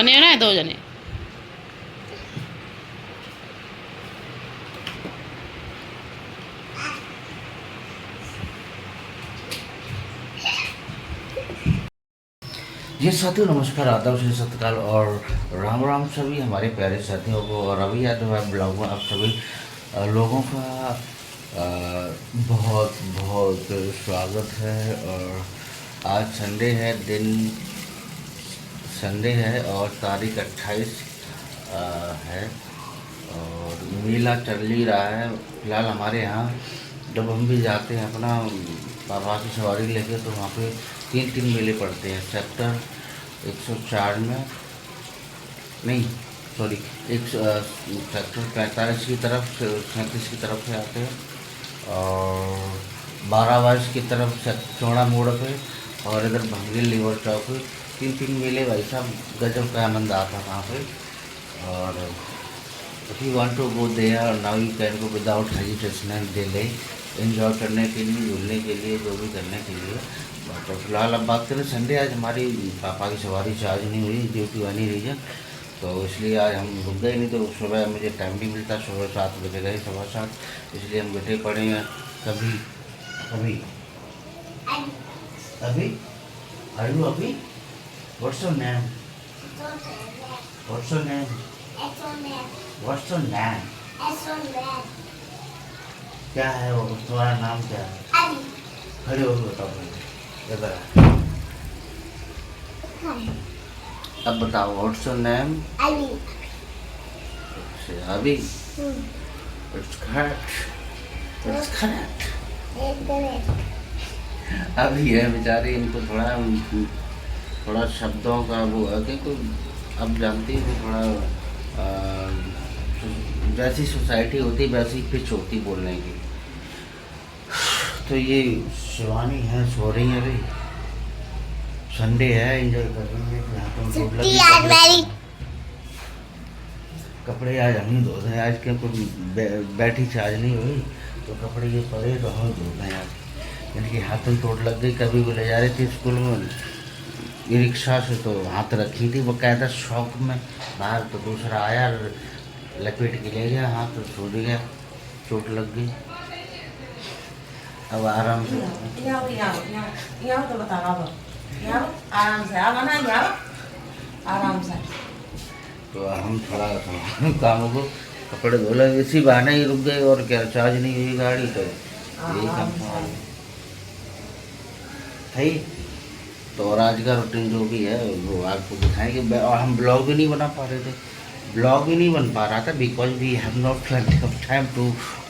बने ना 2 जने। ये साथियों नमस्कार, आदाब से सत्कार और राम राम सभी हमारे प्यारे साथियों को। और अभी यादव है ब्लॉग में आप सभी लोगों का बहुत बहुत स्वागत है। और आज संडे है, दिन संडे है और तारीख 28 है और मेला चल ही रहा है फिलहाल हमारे यहाँ। जब हम भी जाते हैं अपना बाबा की सवारी लेके तो वहाँ पे 3 मेले पड़ते हैं। सेक्टर 104 में नहीं, सॉरी, एक सेक्टर 45 की तरफ, 37 की तरफ से आते हैं और 12 की तरफ से चौड़ा मोड़ पे और इधर भंगिल लीवर चौक पे 3 मेले भाई साहब गजब का आनंद आता है वहाँ पे। और if you want to go there now you can go without hesitation and delay, enjoy करने के लिए, झूलने के लिए, जो भी करने के लिए। तो फिलहाल अब बात करें संडे, आज हमारी पापा की सवारी से आज नहीं हुई ड्यू टू एनी रीजन, तो इसलिए आज हम रुक गए। नहीं तो सुबह मुझे टाइम नहीं मिलता, सुबह 7 बजे गए, 7:15, इसलिए हम बैठे पड़े हैं। कभी अभी अभी आयु अभी what's your name, what's your name, what's your name, क्या है वो, तुम्हारा नाम क्या है? खड़े हो बताओ पहले, इधर अब बताओ व्हाट्स योर नेम? अभी इट्स करेक्ट, इट्स करेक्ट। अभी है बेचारी, इनको थोड़ा शब्दों का वो है कि अब जानती है वो थोड़ा जैसी सोसाइटी होती वैसी पिच होती बोलने की। तो ये शिवानी है, सो रही है अभी, संडे है, एंजॉय कर रही है। यहाँ तो कपड़े आज हम ही धो रहे हैं, आज के कोई बैठी चार्ज नहीं हुई तो कपड़े ये पड़े तो हम धो रहे हैं आज। यानी कि हाथ में चोट लग गई, कभी को ले जा रही थी स्कूल में रिक्शा से तो हाथ रखी थी बकायदा शौक में बाहर, तो दूसरा आया लपेट के ले गया हाथ, तो छूट गया, चोट लग गई। अब आराम से तो बता रहा हूँ, आराम से आराम से। तो हम थोड़ा कामों को कपड़े धो ले, इसी बहाने ही रुक गए और क्या, चार्ज नहीं हुई गाड़ी तो यही काम है। तो और आज का रूटीन जो भी है वो आपको दिखाएंगे। और हम ब्लॉग भी नहीं बना पा रहे थे, ब्लॉग भी नहीं बन पा रहा था because we have not plenty of time to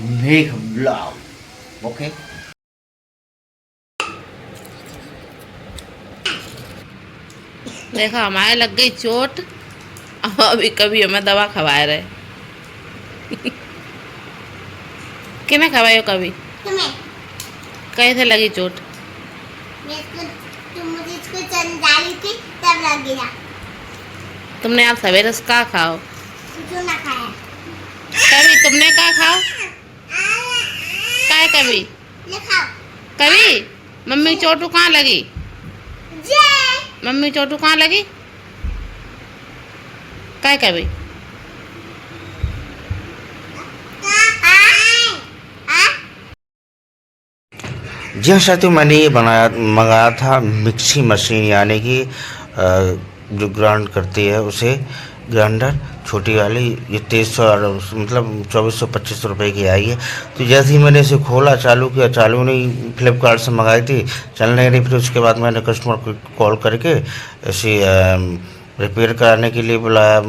make blog. Okay, देखा हमारे लग गई चोट, अब अभी कभी हमें दवा खवाए रहे। किने खवायो कभी? कैसे लगी चोट? मुझे इसको चंद डाली थी तब लग गया। तुमने आज सवेरे से क्या खाओ? जो ना खाया। कभी तुमने क्या खाओ? काय कभी? ले खाओ। कभी मम्मी चोटू कहाँ लगी? मम्मी चोटू कहाँ लगी? काय कभी? जी हाँ साथियों, मैंने ये मंगाया था मिक्सी मशीन, यानी कि जो ग्राइंड करती है उसे, ग्राइंडर छोटी वाली। ये 2300 मतलब 2425 रुपये की आई है। तो जैसे ही मैंने इसे खोला, चालू किया, चालू नहीं, फ्लिपकार्ट से मंगाई थी, चल नहीं रही। फिर उसके बाद मैंने कस्टमर को कॉल करके इसे रिपेयर कराने के लिए बुलाया।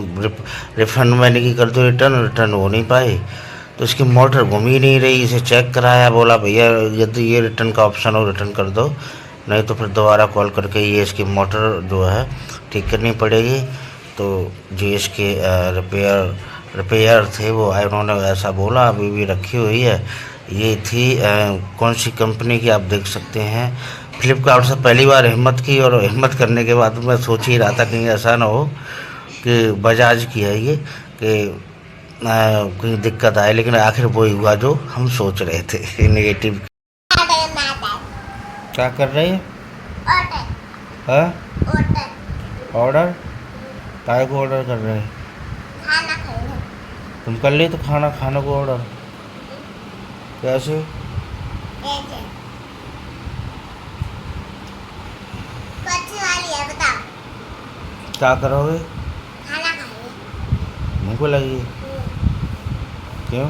रिफंड मैंने की कर दो, रिटर्न हो नहीं पाई। तो इसकी मोटर घूम ही नहीं रही, इसे चेक कराया, बोला भैया यदि ये रिटर्न का ऑप्शन हो रिटर्न कर दो, नहीं तो फिर दोबारा कॉल करके ये इसकी मोटर जो है ठीक करनी पड़ेगी। तो जो इसके रिपेयर थे वो उन्होंने ऐसा बोला, अभी भी रखी हुई है। ये थी कौन सी कंपनी की आप देख सकते हैं, फ्लिपकार्ट से पहली बार हिम्मत की, और हिम्मत करने के बाद मैं सोच ही रहा था कहीं ऐसा ना हो कि बजाज की है ये, कि कोई दिक्कत आए, लेकिन आखिर वही हुआ जो हम सोच रहे थे, नेगेटिव। क्या कर रहे हैं? ऑर्डर काय को ऑर्डर कर रहे हैं? खाना खाएंगे। तुम कर लिए तो खाना को ऑर्डर कैसे? ऐसे कच्ची वाली है, बताओ। क्या करोगे? खाना खाएंगे। मुझको लगी क्यों?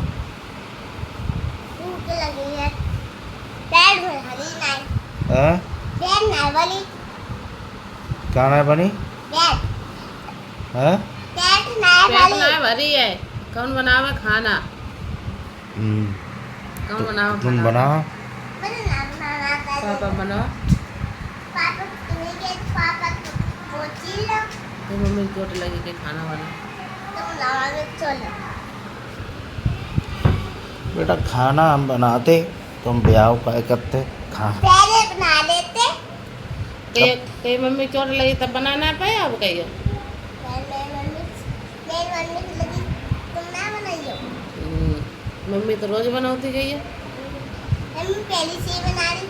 भूख लगी है। पेट भरी नहीं। हाँ? पेट नहीं भरी। क्या नहीं बनी? पेट हाँ? पेट नहीं पेट भरी। ना भरी है। कौन बनावे खाना? कौन बनावे तुम खाना? बनाओ। मुझे ना बनाना आता है। पापा बनाओ। पापा तुम्हें के पापा पोची लो। तो मम्मी को चोट लगी कि खाना बना। तुम लाओगे चलो। बेटा खाना हम बनाते, तुम ब्याह काय करते खा। पहले बना लेते। ते मम्मी को चोट लगी तब बनाना पाए अब कहिए। मेरी मम्मी की लगी, तुम ना बनाइयो। मम्मी तो रोज बनाती गई है। मम्मी पहले से ही बना रही।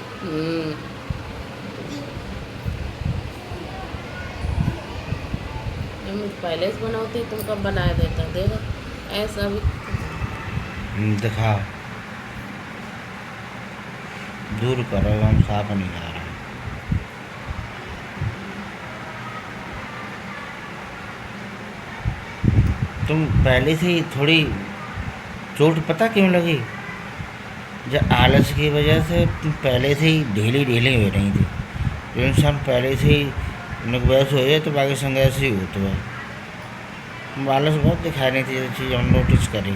मम्मी पहले से बनाती, तुम कब बनाए देता देखो ऐसा भी। दिखा दूर करो, हम साफ नहीं जा रहे। तुम पहले से ही थोड़ी चोट पता क्यों लगी? जब आलस की वजह से तुम पहले से ही ढीली हो रही थी। जो इंसान पहले से ही वैसे हो जाए तो बाकी संग ऐसे ही होता है। तुम आलस बहुत दिखा रही थी, ये चीज़ हम नोटिस करी।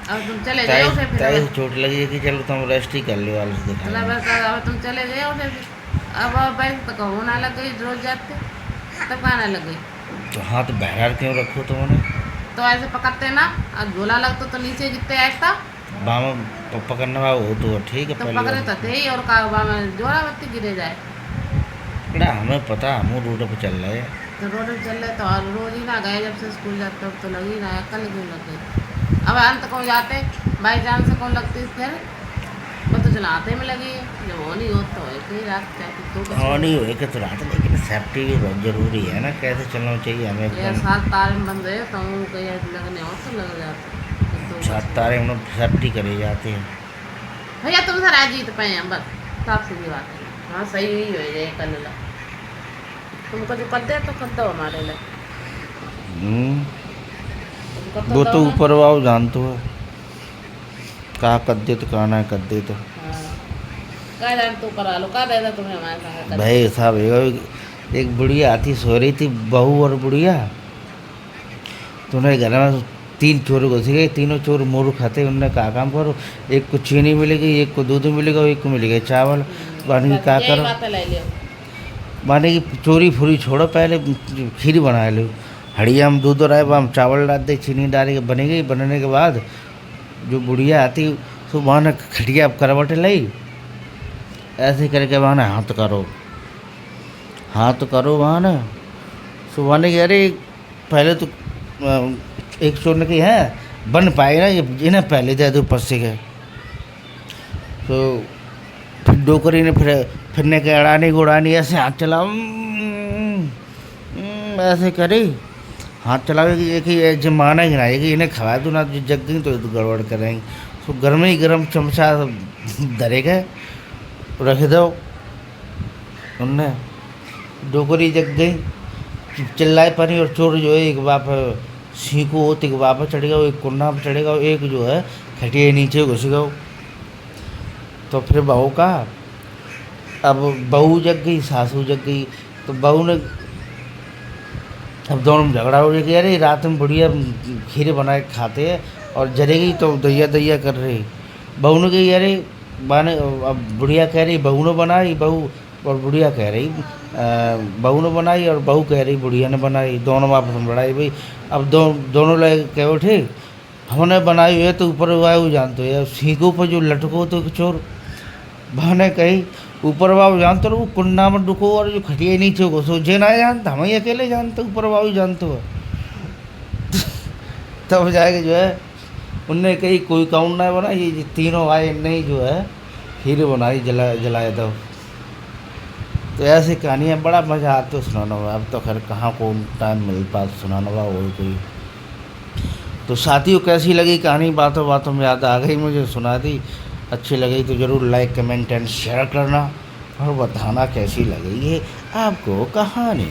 अब तुम चले जाओ फिर ताई चोट लगी है कि चलो तुम रेस्ट ही कर लो, आलस दिखा चला रही। बस अब तुम चले जाओ फिर। अब बैठ तो कहो ना लग गई रोज जाते तब खाना लग गई। तो हाथ बहरार क्यों रखो तुमने? तो ऐसे पकड़ते ना और झोला लगता तो नीचे गिरते ऐसा। बामा पकड़ने वाला हो तो ठीक है। तो पहले पकड़े तो थे ही और का में जोड़ा बत्ती गिरे जाए। बेटा हमें पता, हम रोड पर चल रहे हैं। तो रोड पे चल रहे तो और रोज ही ना गए, जब से स्कूल जाते तब तो लगी ना, कल क्यों लग गई। अब अंत को जाते बाई चांस से कौन लगती फिर वो तो चलाते में लगी है। जब वो नहीं हो तो एक ही रात चाहती तो हाँ नहीं होएगा तो रात, लेकिन सेफ्टी भी बहुत जरूरी है ना, कैसे चलना चाहिए हमें यार एकदम। 7 तारे में बंद है तो हम कहीं लगने हो तो लग जाते तो 7 तारे हम लोग सेफ्टी करे जाते हैं। भैया तुम सर आज जीत पाए हैं बस, साफ सीधी बात है। हाँ सही ही हो जाए कल ला तुमको जो कर दे तो कर दो हमारे लिए। तुम कर वो दो तो ना। ऊपर वाओ जानते हो कहा कर दे तो कहा ना कर दे तो। हाँ। का जान तू करा लो, का देता तुम्हें हमारे संग कर। भाई साहब एक बुढ़िया आती सो रही थी, बहू और बुढ़िया। तो उन्हें घर में 3 चोर घुस गए, तीनों चोर मोरू खाते। उन्होंने कहा काम करो, एक को चीनी मिलेगी, एक को दूध मिलेगा, एक को मिलेगा चावल। माने की क्या यही करो, बातें ले लियो। माने की चोरी फुरी छोड़ो, पहले खीर बना लो। हड़िया में दूध और आए, हम चावल डाल दे, चीनी डाल के बनेगी। बनने के बाद जो बुढ़िया आती तो वहाँ ने खटिया करवट लाई, ऐसे करके वहाँ ने हाथ करो वहाँ ना। तो वहाँ ने अरे पहले तो एक चोर ने कही है बन पाएगा ना, ये इन्हें पहले दे दो पस्से के। तो फिर डोकरी ने फिरने के अड़ानी गुड़ानी ऐसे हाथ चला, ऐसे करी हाथ चलावे कि ये जमाना ही ना है कि इन्हें खवा दो ना, जो जग गई तो गड़बड़ करेंगे। तो गर्म ही गर्म चमचा धरेगा रख दो। उनने डोकरी जग गई, चिल्लाए पानी। और चोर जो है एक बाप सीखो होते एक बाप चढ़ेगा, एक कुन्ना पर चढ़ेगा, एक जो है खटिया नीचे घुस गया। तो फिर बहू का, अब बहू जग गई, सासू जग गई। तो बहू ने अब दोनों में झगड़ा हो गया, अरे रात में बढ़िया खीर बना के खाते हैं और जरेगी तो दैया कर रही। बहू ने कही अरे माने, अब बुढ़िया कह रही बहू ने बनाई, बहू और बुढ़िया कह रही बहू ने बनाई, और बहू कह रही बुढ़िया ने बनाई। दोनों आपस में लड़ाई भाई। अब दोनों लोग कहो ठीक हमने बनाई है तो ऊपर वायु जानते हो, सीखों पर जो लटको तो चोर बहने कही ऊपर बाबू जानते हो, वो कुंडा में डुको और जो खटिया नीचे को सोचे ना जानता, हम ही अकेले जानते, ऊपर बाबू जानते हो। तब जाके जो है उनने कही कोई काउंट ना बना, ये तीनों आए नहीं जो है खीर बनाई जलाए दो। तो ऐसी कहानियाँ बड़ा मज़ा आता सुनाने में। अब तो खैर कहाँ को टाइम मिल पाता सुनाने का वो कोई। तो साथियों कैसी लगी कहानी, बातों बातों में याद आ गई मुझे, सुना दी। अच्छी लगी तो ज़रूर लाइक कमेंट एंड शेयर करना और बताना कैसी लगी ये आपको कहानी।